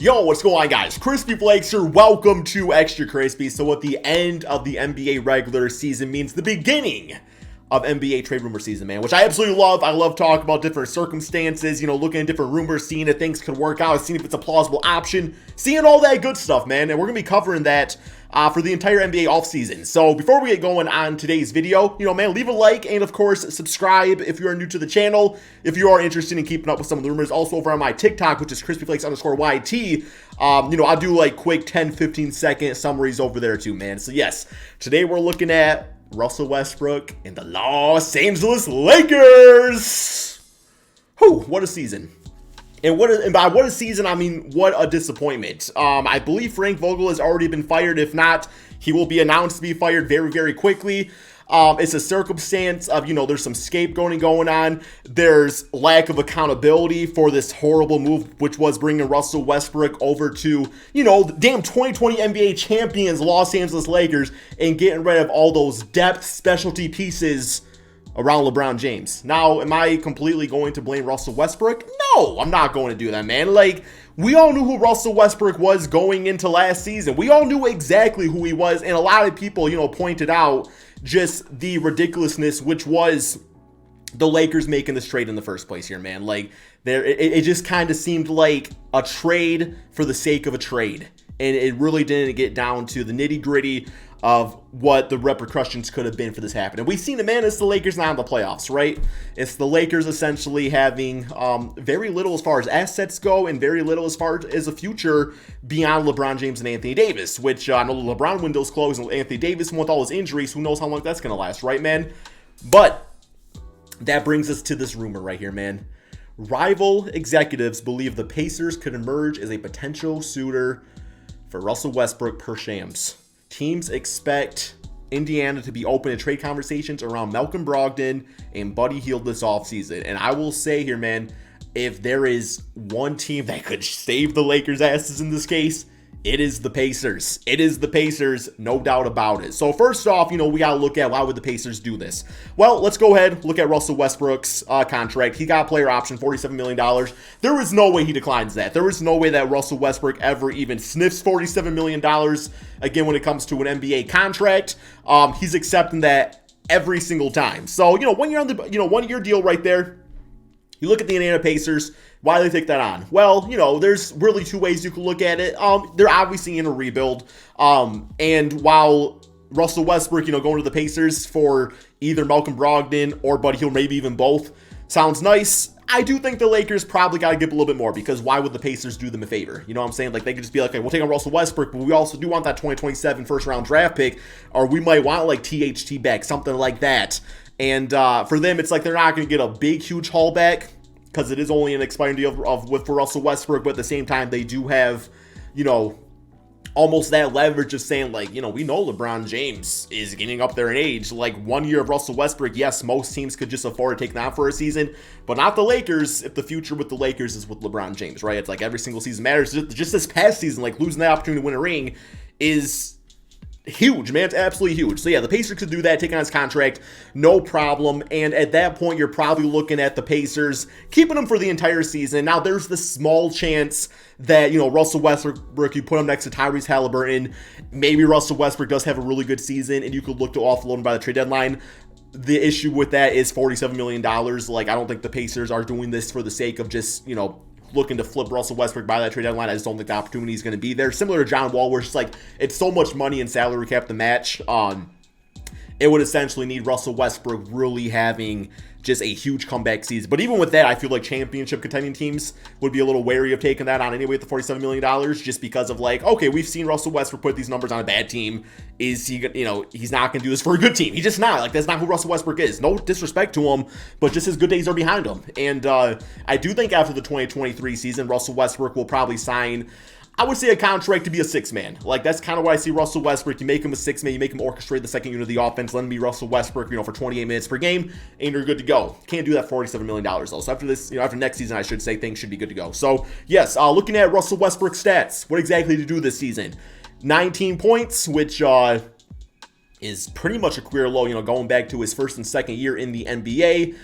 Yo, what's going on, guys? Crispy Flakes here. Welcome to Extra Crispy. So at the end of the NBA regular season means the beginning of NBA trade rumor season, man, which I absolutely love. I love talking about different circumstances, looking at different rumors, seeing if things could work out, seeing if it's a plausible option, seeing all that good stuff, man. And we're going to be covering that for the entire NBA offseason. So before we get going on today's video, man, leave a like and, of course, subscribe if you are new to the channel. If you are interested in keeping up with some of the rumors, also over on my TikTok, which is crispyflakes_YT, I'll do like quick 10-15 second summaries over there too, man. So yes, today we're looking at Russell Westbrook and the Los Angeles Lakers. Whew, what a season. And by what a season, I mean, what a disappointment. I believe Frank Vogel has already been fired. If not, he will be announced to be fired very, very quickly. It's a circumstance of, there's some scapegoating going on. There's lack of accountability for this horrible move, which was bringing Russell Westbrook over to, the damn 2020 NBA champions, Los Angeles Lakers, and getting rid of all those depth specialty pieces around LeBron James. Now, am I completely going to blame Russell Westbrook? No, I'm not going to do that, man. Like, we all knew who Russell Westbrook was going into last season. We all knew exactly who he was, and a lot of people, pointed out just the ridiculousness, which was the Lakers making this trade in the first place here, man. Like, it just kind of seemed like a trade for the sake of a trade, and it really didn't get down to the nitty-gritty of what the repercussions could have been for this happening. We've seen it, man. It's the Lakers not in the playoffs, right? It's the Lakers essentially having very little as far as assets go and very little as far as a future beyond LeBron James and Anthony Davis, which I know the LeBron window's closed, and Anthony Davis, with all his injuries, who knows how long that's going to last, right, man? But that brings us to this rumor right here, man. Rival executives believe the Pacers could emerge as a potential suitor for Russell Westbrook per Shams. Teams expect Indiana to be open to trade conversations around Malcolm Brogdon and Buddy Hield this offseason. And I will say here, man, if there is one team that could save the Lakers' asses in this case, it is the Pacers. It is the Pacers, no doubt about it. So first off, we got to look at why would the Pacers do this? Well, let's go ahead, look at Russell Westbrook's contract. He got a player option, $47 million. There is no way he declines that. There is no way that Russell Westbrook ever even sniffs $47 million. Again, when it comes to an NBA contract, he's accepting that every single time. So, when you're on the 1 year deal right there, you look at the Indiana Pacers. Why do they take that on? Well, there's really two ways you can look at it. They're obviously in a rebuild. And while Russell Westbrook, going to the Pacers for either Malcolm Brogdon or Buddy Hield, maybe even both, sounds nice. I do think the Lakers probably got to give a little bit more, because why would the Pacers do them a favor? You know what I'm saying? Like, they could just be like, okay, we'll take on Russell Westbrook, but we also do want that 2027 first round draft pick, or we might want like THT back, something like that. And for them, it's like they're not going to get a big, huge haul back, because it is only an expiring deal for Russell Westbrook, but at the same time, they do have, almost that leverage of saying, like, we know LeBron James is getting up there in age. Like, 1 year of Russell Westbrook, yes, most teams could just afford to take that for a season, but not the Lakers if the future with the Lakers is with LeBron James, right? It's like every single season matters. Just this past season, like, losing that opportunity to win a ring is huge, man. It's absolutely huge. So yeah, the Pacers could do that, take on his contract, no problem. And at that point, you're probably looking at the Pacers keeping him for the entire season. Now, there's the small chance that, Russell Westbrook, you put him next to Tyrese Halliburton, maybe Russell Westbrook does have a really good season, and you could look to offload him by the trade deadline. The issue with that is $47 million. Like, I don't think the Pacers are doing this for the sake of just, looking to flip Russell Westbrook by that trade deadline. I just don't think the opportunity is going to be there. Similar to John Wall, where it's like, it's so much money in salary cap to match. It would essentially need Russell Westbrook really having just a huge comeback season. But even with that, I feel like championship contending teams would be a little wary of taking that on anyway at the $47 million, just because of like, okay, we've seen Russell Westbrook put these numbers on a bad team. Is he, he's not going to do this for a good team. He's just not. Like, that's not who Russell Westbrook is. No disrespect to him, but just his good days are behind him. And I do think after the 2023 season, Russell Westbrook will probably sign, I would say, a contract to be a six-man. Like, that's kind of why I see Russell Westbrook. You make him a six-man, you make him orchestrate the second unit of the offense, let him be Russell Westbrook, for 28 minutes per game, and you're good to go. Can't do that for $47 million, though. So after this, after next season, I should say, things should be good to go. So, yes, looking at Russell Westbrook stats, what exactly to do this season? 19 points, which is pretty much a career low, going back to his first and second year in the NBA.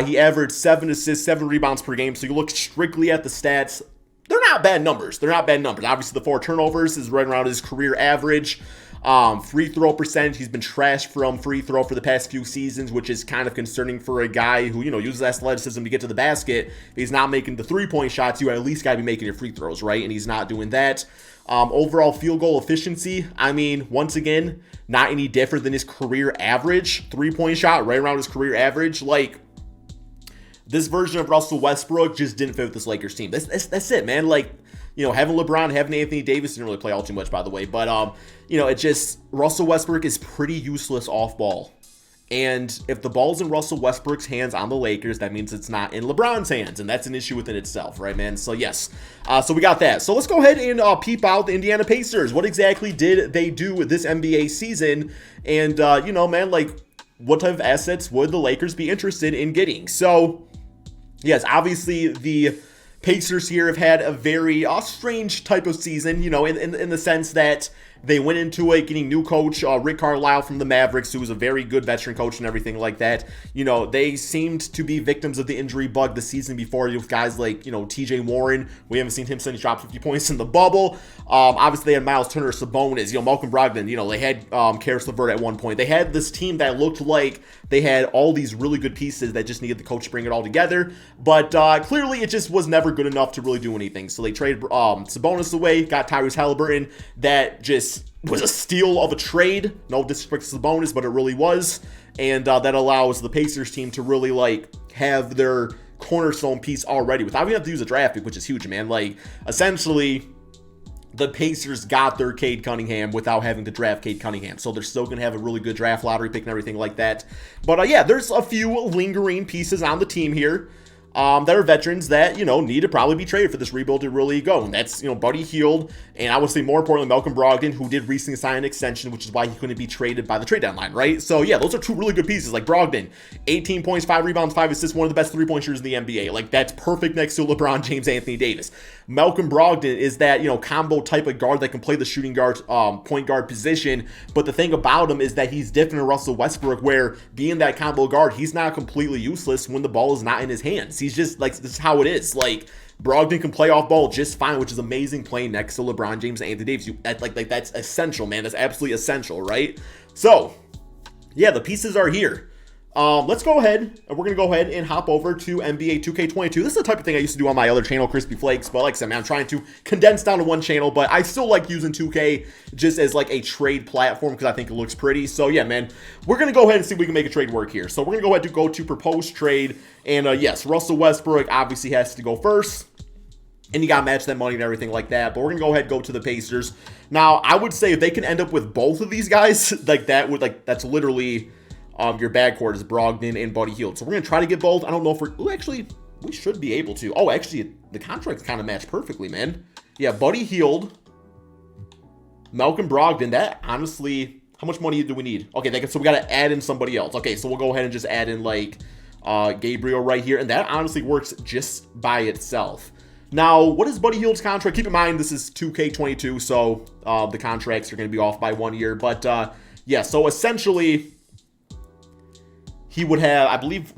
He averaged 7 assists, 7 rebounds per game. So you look strictly at the stats, they're not bad numbers. They're not bad numbers. Obviously, the 4 turnovers is right around his career average. Free throw percentage, he's been trashed from free throw for the past few seasons, which is kind of concerning for a guy who, uses athleticism to get to the basket. If he's not making the 3-point shots, you at least got to be making your free throws, right? And he's not doing that. Overall field goal efficiency, I mean, once again, not any different than his career average. 3-point shot, right around his career average. Like, this version of Russell Westbrook just didn't fit with this Lakers team. That's it, man. Like, having LeBron, having Anthony Davis didn't really play all too much, by the way. But, it just, Russell Westbrook is pretty useless off ball. And if the ball's in Russell Westbrook's hands on the Lakers, that means it's not in LeBron's hands. And that's an issue within itself, right, man? So, yes. So we got that. So let's go ahead and peep out the Indiana Pacers. What exactly did they do with this NBA season? And, man, like, what type of assets would the Lakers be interested in getting? So, yes, obviously the Pacers here have had a very strange type of season, in the sense that they went into it getting new coach Rick Carlisle from the Mavericks, who was a very good veteran coach and everything like that. They seemed to be victims of the injury bug the season before with guys like, TJ Warren. We haven't seen him since he dropped 50 points in the bubble. Obviously, they had Miles Turner, Sabonis, Malcolm Brogdon. They had Karis LeVert at one point. They had this team that looked like they had all these really good pieces that just needed the coach to bring it all together. But clearly, it just was never good enough to really do anything. So they traded Sabonis away, got Tyrese Halliburton. That just was a steal of a trade. No disrespect to Sabonis, but it really was. And that allows the Pacers team to really, have their cornerstone piece already without even having to use a draft pick, which is huge, man. Like, essentially, the Pacers got their Cade Cunningham without having to draft Cade Cunningham. So they're still going to have a really good draft lottery pick and everything like that. But, yeah, there's a few lingering pieces on the team here. That are veterans that, need to probably be traded for this rebuild to really go. And that's, Buddy Hield, and I would say more importantly, Malcolm Brogdon, who did recently sign an extension, which is why he couldn't be traded by the trade deadline, right? So, yeah, those are 2 really good pieces. Like, Brogdon, 18 points, 5 rebounds, 5 assists, one of the best 3-point shooters in the NBA. Like, that's perfect next to LeBron James, Anthony Davis. Malcolm Brogdon is that, combo type of guard that can play the shooting guard, point guard position. But the thing about him is that he's different than Russell Westbrook, where being that combo guard, he's not completely useless when the ball is not in his hands. He's just, this is how it is. Like, Brogdon can play off ball just fine, which is amazing playing next to LeBron James and Anthony Davis. That's essential, man. That's absolutely essential, right? So, yeah, the pieces are here. Let's go ahead, and we're going to go ahead and hop over to NBA 2K22. This is the type of thing I used to do on my other channel, Crispy Flakes, but like I said, man, I'm trying to condense down to one channel, but I still like using 2K just as a trade platform because I think it looks pretty. So yeah, man, we're going to go ahead and see if we can make a trade work here. So we're going to go ahead and go to proposed trade, and yes, Russell Westbrook obviously has to go first. And you got to match that money and everything like that. But we're going to go ahead and go to the Pacers. Now, I would say if they can end up with both of these guys, that's literally your backcourt is Brogdon and Buddy Hield. So we're going to try to get both. I don't know if actually, we should be able to. Oh, actually, the contracts kind of match perfectly, man. Yeah, Buddy Hield, Malcolm Brogdon. That, honestly, how much money do we need? Okay, so we got to add in somebody else. Okay, so we'll go ahead and just add in, Gabriel right here. And that honestly works just by itself. Now, what is Buddy Hield's contract? Keep in mind, this is 2K22, so the contracts are going to be off by 1 year. But, yeah, so essentially, he would have, I believe,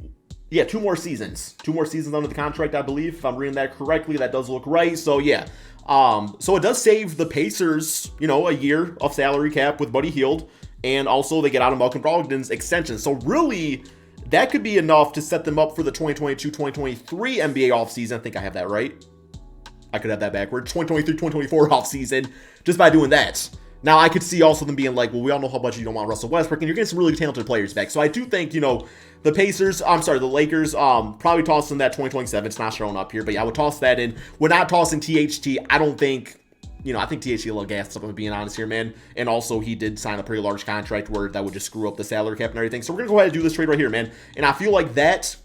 2 more seasons. 2 more seasons under the contract, I believe. If I'm reading that correctly, that does look right. So, yeah. So it does save the Pacers, a year of salary cap with Buddy Hield. And also, they get out of Malcolm Brogdon's extension. So, really, that could be enough to set them up for the 2022-2023 NBA offseason. I think I have that right. I could have that backwards. 2023-2024 offseason, just by doing that. Now, I could see also them being like, well, we all know how much you don't want Russell Westbrook, and you're getting some really talented players back. So I do think, the Lakers, probably toss in that 2027. It's not showing up here, but yeah, I would toss that in. We're not tossing THT. I don't think, I think THT a little gassed up, if I'm being honest here, man. And also, he did sign a pretty large contract where that would just screw up the salary cap and everything. So we're going to go ahead and do this trade right here, man. And I feel like that's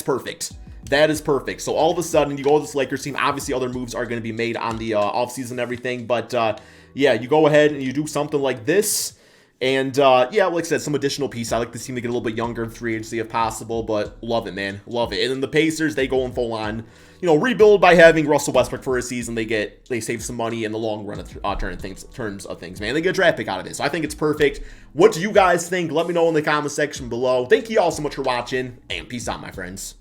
perfect. That is perfect. So all of a sudden, you go to this Lakers team. Obviously, other moves are going to be made on the offseason and everything. But, yeah, you go ahead and you do something like this. And, yeah, like I said, some additional piece. I like this team to get a little bit younger in free agency if possible. But love it, man. Love it. And then the Pacers, they go in full on, rebuild by having Russell Westbrook for a season. They save some money in the long run of terms of things, man. They get a draft pick out of it. So I think it's perfect. What do you guys think? Let me know in the comment section below. Thank you all so much for watching. And peace out, my friends.